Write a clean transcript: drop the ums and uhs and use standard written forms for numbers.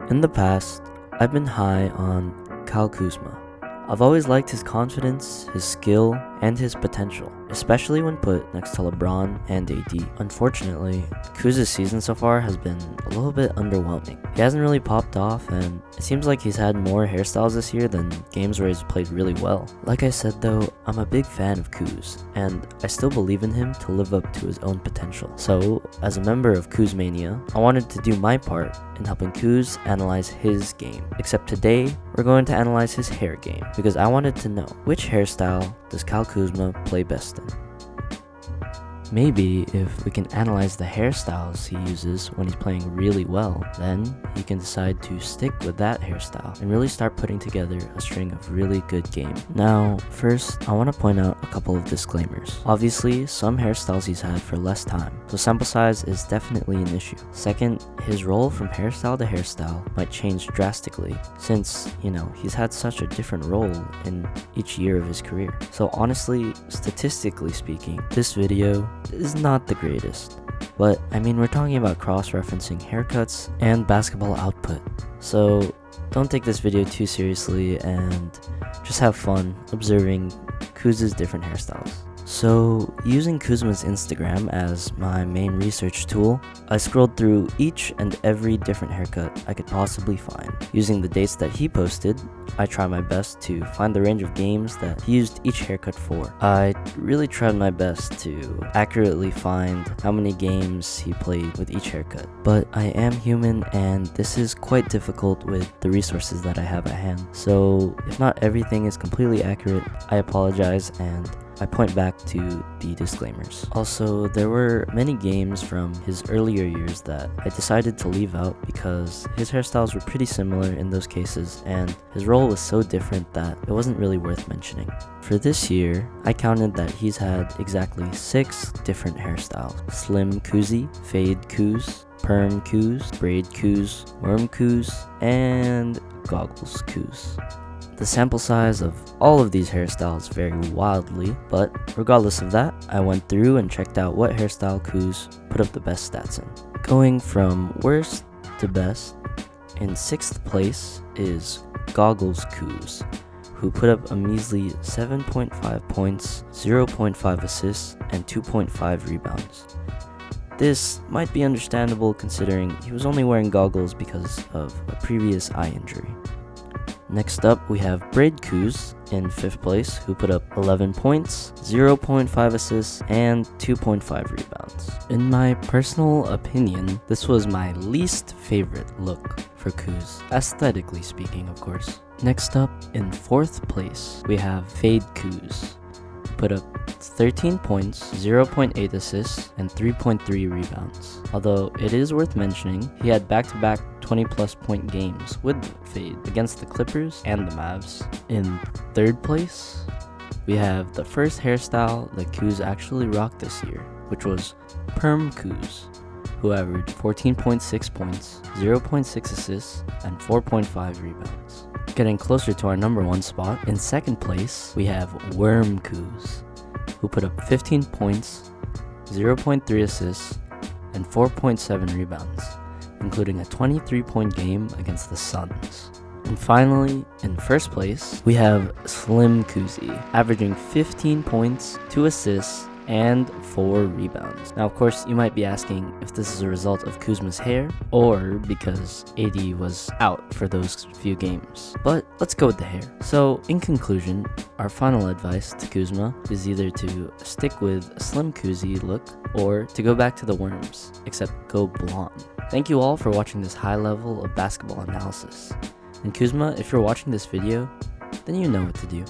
In the past, I've been high on Kuzma. I've always liked his confidence, his skill, and his potential, especially when put next to LeBron and AD. Unfortunately, Kuz's season so far has been a little bit underwhelming. He hasn't really popped off, and it seems like he's had more hairstyles this year than games where he's played really well. Like I said though, I'm a big fan of Kuz, and I still believe in him to live up to his own potential. So, as a member of Kuzmania, I wanted to do my part in helping Kuz analyze his game. Except today, we're going to analyze his hair game, because I wanted to know which hairstyle does Kuzma play best in. Maybe if we can analyze the hairstyles he uses when he's playing really well, then he can decide to stick with that hairstyle and really start putting together a string of really good games. Now, first, I want to point out a couple of disclaimers. Obviously, some hairstyles he's had for less time, so sample size is definitely an issue. Second, his role from hairstyle to hairstyle might change drastically since, he's had such a different role in each year of his career. So honestly, statistically speaking, this video is not the greatest. But we're talking about cross-referencing haircuts and basketball output. So don't take this video too seriously and just have fun observing Kuz's different hairstyles. So, using Kuzma's Instagram as my main research tool, I scrolled through each and every different haircut I could possibly find. Using the dates that he posted, I tried my best to find the range of games that he used each haircut for. I really tried my best to accurately find how many games he played with each haircut. But I am human, and this is quite difficult with the resources that I have at hand. So, if not everything is completely accurate, I apologize and I point back to the disclaimers. Also, there were many games from his earlier years that I decided to leave out because his hairstyles were pretty similar in those cases, and his role was so different that it wasn't really worth mentioning. For this year, I counted that he's had exactly 6 different hairstyles: Slim Kuzi, Fade Kuz, Perm Kuz, Braid Kuz, Worm Kuz, and Goggles Kuz. The sample size of all of these hairstyles vary wildly, but regardless of that, I went through and checked out what hairstyle Kuz put up the best stats in. Going from worst to best, in 6th place is Goggles Kuz, who put up a measly 7.5 points, 0.5 assists, and 2.5 rebounds. This might be understandable considering he was only wearing goggles because of a previous eye injury. Next up, we have Braid Kuz in 5th place, who put up 11 points, 0.5 assists, and 2.5 rebounds. In my personal opinion, this was my least favorite look for Kuz, aesthetically speaking, of course. Next up, in 4th place, we have Fade Kuz, who put up 13 points, 0.8 assists, and 3.3 rebounds. Although it is worth mentioning, he had back-to-back 20-plus point games with Fade against the Clippers and the Mavs. In 3rd place, we have the first hairstyle that Kuz actually rocked this year, which was Perm Kuz, who averaged 14.6 points, 0.6 assists, and 4.5 rebounds. Getting closer to our number 1 spot, in 2nd place, we have Worm Kuz, who put up 15 points, 0.3 assists, and 4.7 rebounds, including a 23-point game against the Suns. And finally, in 1st place, we have Slim Kuzi, averaging 15 points, 2 assists, and 4 rebounds. Now, of course, you might be asking if this is a result of Kuzma's hair or because AD was out for those few games. But let's go with the hair. So, in conclusion, our final advice to Kuzma is either to stick with a Slim Kuzi look or to go back to the worms, except go blonde. Thank you all for watching this high level of basketball analysis. And Kuzma, if you're watching this video, then you know what to do.